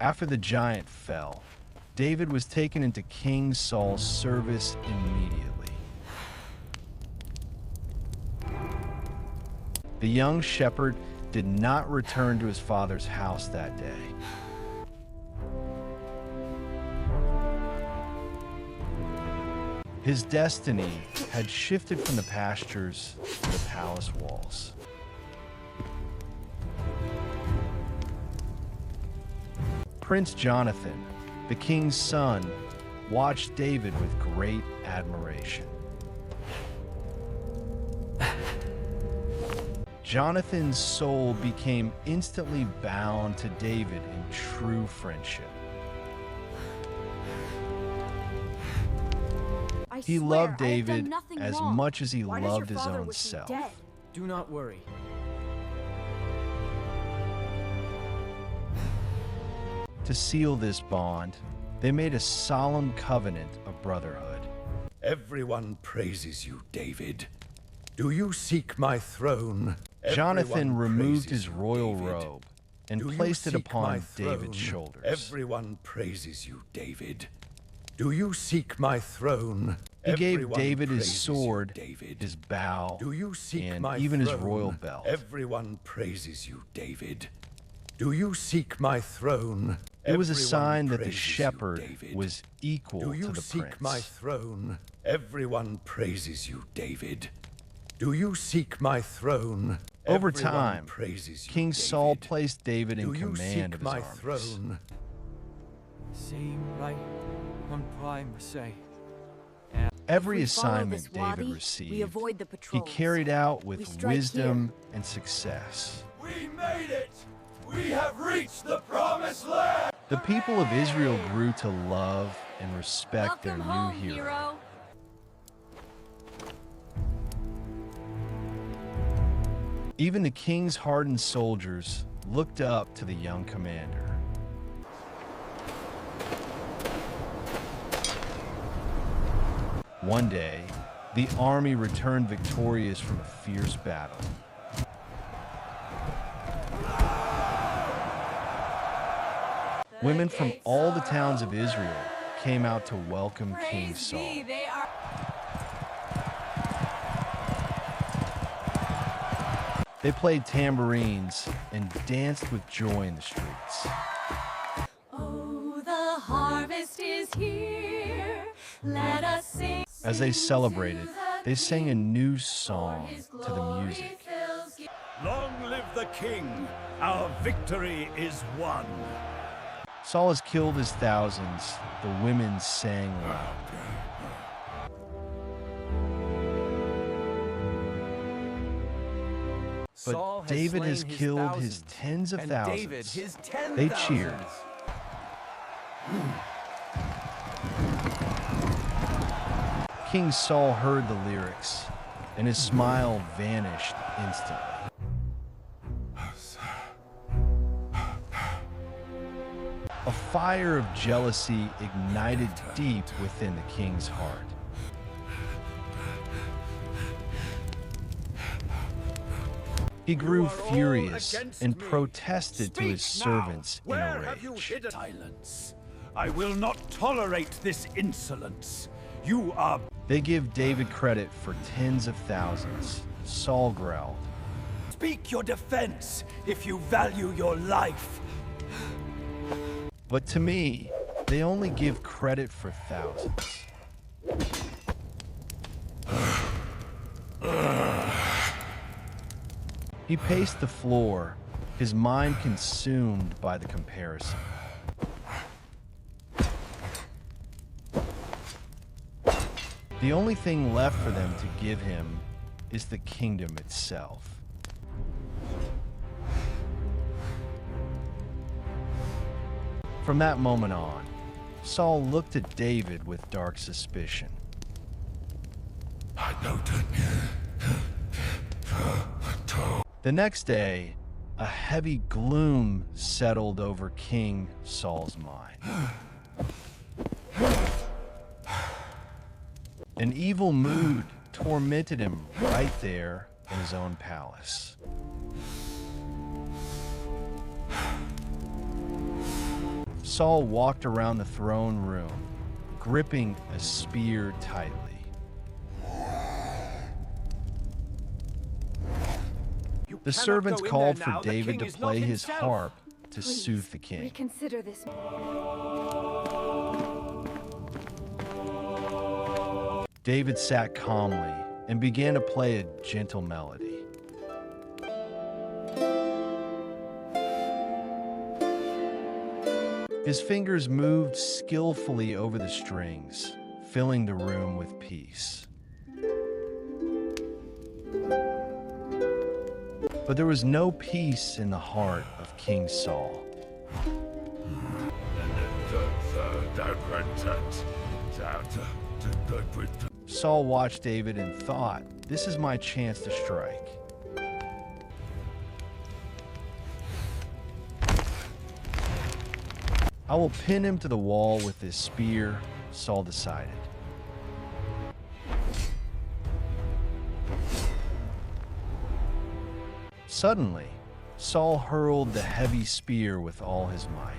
After the giant fell, David was taken into King Saul's service immediately. The young shepherd did not return to his father's house that day. His destiny had shifted from the pastures to the palace walls. Prince Jonathan, the king's son, watched David with great admiration. Jonathan's soul became instantly bound to David in true friendship. He loved David as much as he loved his own self. Do not worry. To seal this bond, they made a solemn covenant of brotherhood. Everyone praises you, David. Do you seek my throne? Jonathan removed his royal robe and placed it upon David's shoulders. Everyone praises you, David. Do you seek my throne? He gave David his sword, his bow, and even his royal belt. Everyone praises you, David. Do you seek my throne? It was a sign that the shepherd was equal to the prince. Do you seek my throne? Everyone praises you, David. Do you seek my throne? Over time, King Saul placed David in command of his armies. Throne? Every assignment David received, he carried out with wisdom and success. We made it! We have reached the promised land! The people of Israel grew to love and respect their new hero. Even the king's hardened soldiers looked up to the young commander. One day, the army returned victorious from a fierce battle. Women from all the towns of Israel came out to welcome King Saul. They played tambourines and danced with joy in the streets. Oh, the harvest is here. Let us sing. As they celebrated, they sang a new song to the music. Long live the king! Our victory is won! Saul has killed his thousands. The women sang loud. But David has killed his tens of thousands. They cheered. King Saul heard the lyrics, and his smile vanished instantly. A fire of jealousy ignited deep within the king's heart. He grew furious and protested to his servants in a rage. Silence! I will not tolerate this insolence. You are... They give David credit for tens of thousands. Saul growled. Speak your defense if you value your life. But to me, they only give credit for thousands. He paced the floor, his mind consumed by the comparison. The only thing left for them to give him is the kingdom itself. From that moment on, Saul looked at David with dark suspicion. The next day, a heavy gloom settled over King Saul's mind. An evil mood tormented him right there in his own palace. Saul walked around the throne room, gripping a spear tightly. The servants called for David to play his harp to soothe the king. Reconsider this. David sat calmly and began to play a gentle melody. His fingers moved skillfully over the strings, filling the room with peace. But there was no peace in the heart of King Saul. Saul watched David and thought, "This is my chance to strike." "I will pin him to the wall with this spear," Saul decided. Suddenly, Saul hurled the heavy spear with all his might.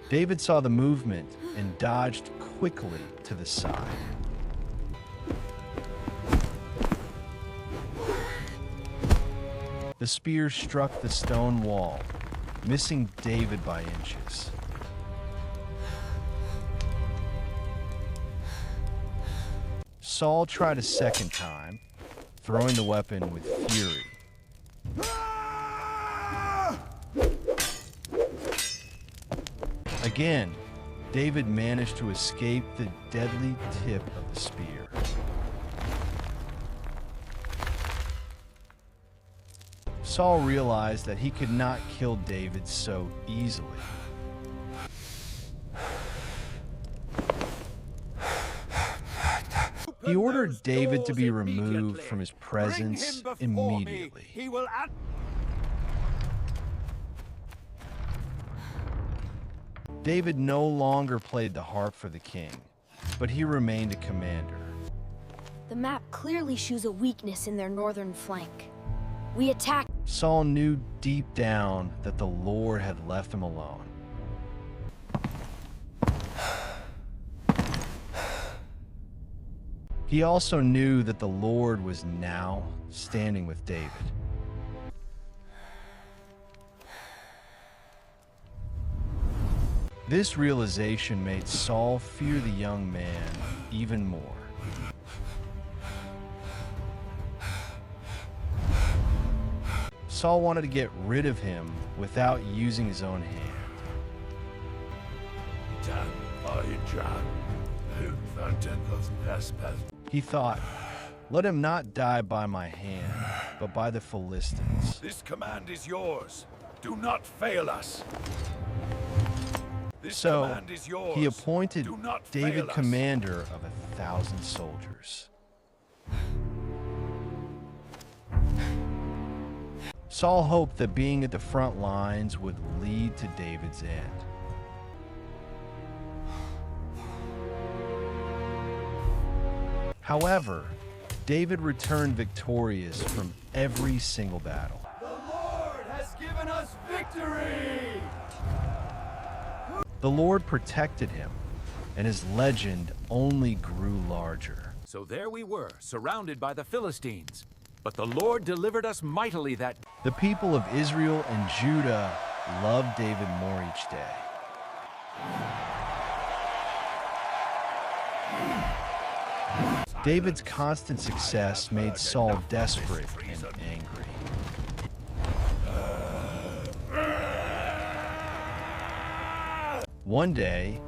David saw the movement and dodged quickly to the side. The spear struck the stone wall, missing David by inches. Saul tried a second time, throwing the weapon with fury. Again, David managed to escape the deadly tip of the spear. Saul realized that he could not kill David so easily. He ordered David to be removed from his presence immediately. David no longer played the harp for the king, but he remained a commander. The map clearly shows a weakness in their northern flank. We attack. Saul knew deep down that the Lord had left him alone. He also knew that the Lord was now standing with David. This realization made Saul fear the young man even more. Saul wanted to get rid of him without using his own hand. He thought, "Let him not die by my hand, but by the Philistines." This command is yours. Do not fail us. This So command is yours. he appointed Do not David fail us. commander of 1,000 soldiers. Saul hoped that being at the front lines would lead to David's end. However, David returned victorious from every single battle. The Lord has given us victory! The Lord protected him, and his legend only grew larger. So there we were, surrounded by the Philistines. But the Lord delivered us mightily that day. The people of Israel and Judah loved David more each day. David's constant success made Saul desperate and angry. One day,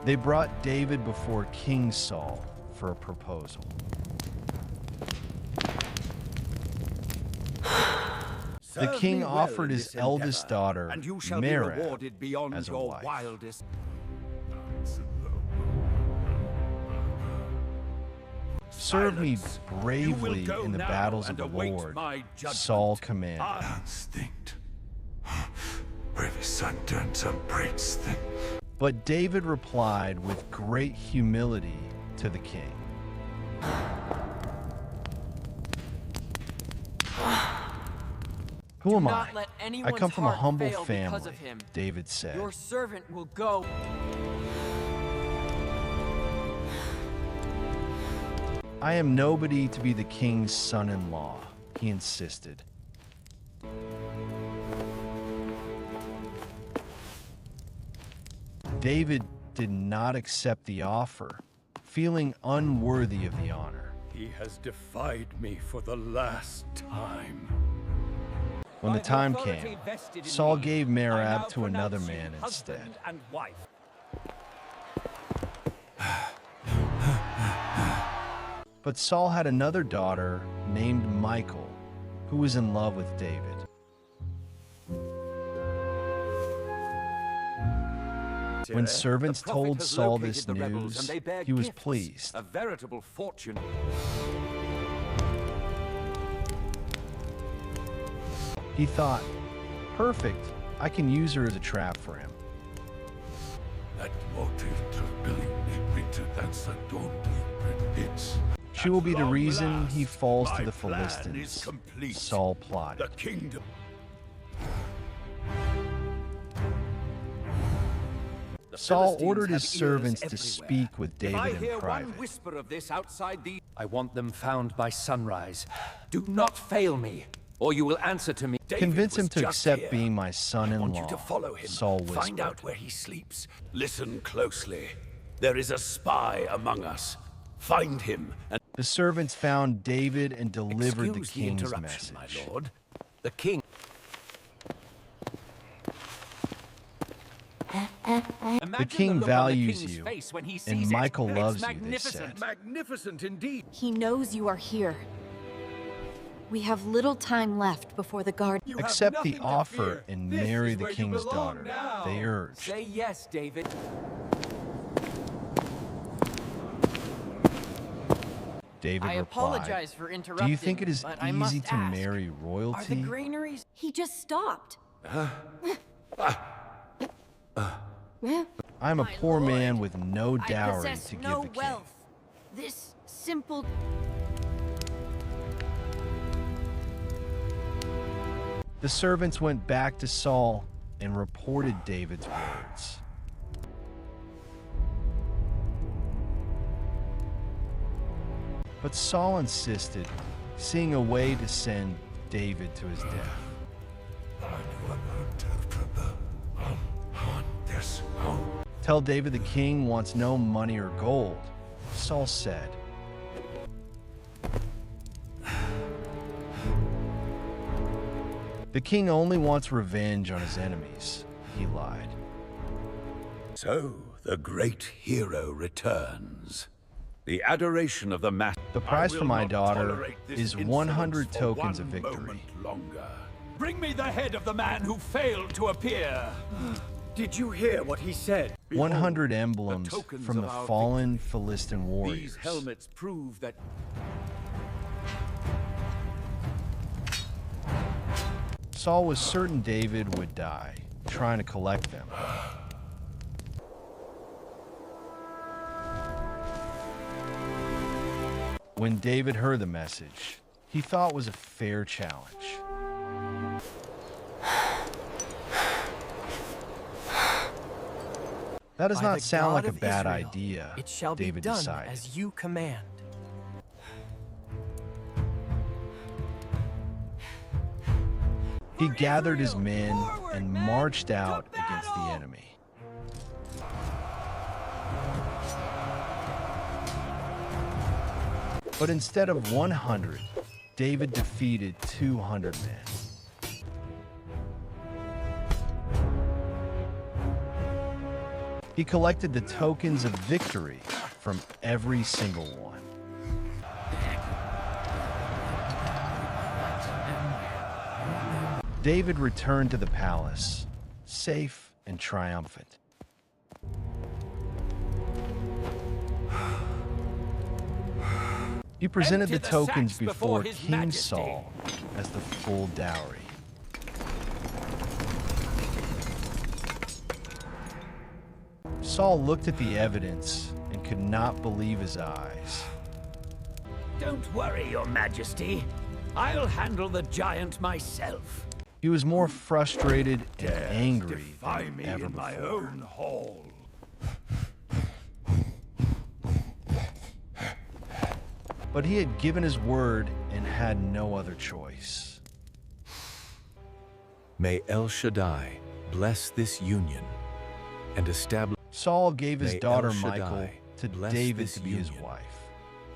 they brought David before King Saul for a proposal. The king offered his eldest daughter, and you shall be Merab, rewarded beyond as a your wife. wildest. "Serve me Silence. bravely You will go in the now battles of and the await Lord," my judgment. Saul commanded. Instinct. Instinct. But David replied with great humility to the king. Who am Do I? not let I anyone's come from a heart humble fail family, because of him. David said. Your servant will go. I am nobody to be the king's son-in-law, he insisted. David did not accept the offer, feeling unworthy of the honor. He has defied me for the last time. When the time came, Saul gave Merab to another man instead. And wife. But Saul had another daughter named Michal, who was in love with David. When servants told Saul this news, he was pleased. A veritable fortune. He thought, perfect, I can use her as a trap for him. That motive to believe that's a don't it's. She will be the At long reason last, he falls to my the plan is Philistines, complete. Saul plotted. The kingdom. Saul ordered his servants to speak with If I David hear in one private. whisper of this outside the... I want them found by sunrise. Do not fail me, or you will answer to me. Convince him was to just accept here. being my I want son-in-law, you to follow him. Saul whispered. Find out where he sleeps. Listen closely. There is a spy among us. Find him and The servants found David and delivered the excuse king's interruption, message. my lord. The king. The king values you, and Michal loves you, they magnificent. said. Magnificent indeed. He knows you are here. We have little time left before the guard. Accept the offer and marry the king's daughter, they urged. Say yes, David. David I replied, apologize for interrupting. do you think it is but I easy must to ask, marry Are the royalty? granaries? He just stopped. I'm a My poor lord, man with no I dowry possess to give no the king. wealth. This simple... The servants went back to Saul and reported David's words. But Saul insisted, seeing a way to send David to his death. Tell David the king wants no money or gold, Saul said. The king only wants revenge on his enemies, he lied. So the great hero returns. The adoration of the master. The price for my daughter is 100 tokens of victory. Longer. Bring me the head of the man who failed to appear. Did you hear what he said? 100 emblems tokens from of the our fallen Philistine These warriors. helmets prove that... Saul was certain David would die, trying to collect them. When David heard the message, he thought it was a fair challenge. That does By not the sound like God a of bad Israel, idea, It shall David be done decided. as you command. He gathered his men and marched out against the enemy. But instead of 100, David defeated 200 men. He collected the tokens of victory from every single one. David returned to the palace, safe and triumphant. He presented Empty the the tokens sacks before before his King majesty. Saul as the full dowry. Saul looked at the evidence and could not believe his eyes. Don't worry, your majesty. I'll handle the giant myself. He was more frustrated and Dares angry defy than me ever in my before. own hall. But he had given his word and had no other choice. May El Shaddai bless this union and establish. Saul gave his May daughter El Shaddai Michal to bless David this to be his union. wife.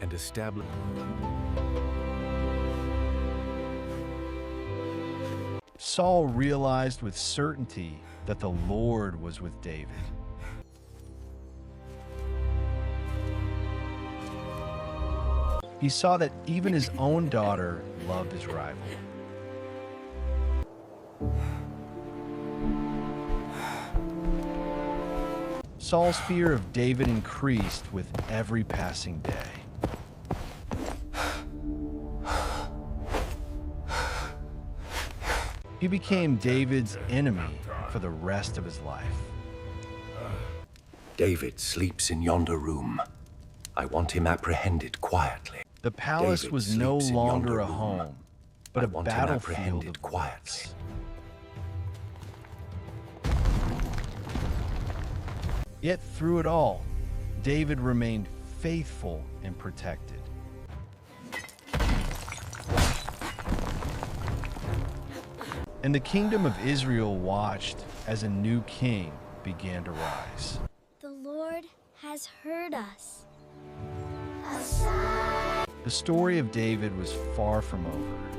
And establish. Saul realized with certainty that the Lord was with David. He saw that even his own daughter loved his rival. Saul's fear of David increased with every passing day. He became David's enemy for the rest of his life. David sleeps in yonder room. I want him apprehended quietly. The palace David was no sleeps in longer yonder a room. home, but I a want him battlefield apprehended of quietly. bullets. Yet through it all, David remained faithful and protected. And the kingdom of Israel watched as a new king began to rise. The Lord has heard us. The story of David was far from over.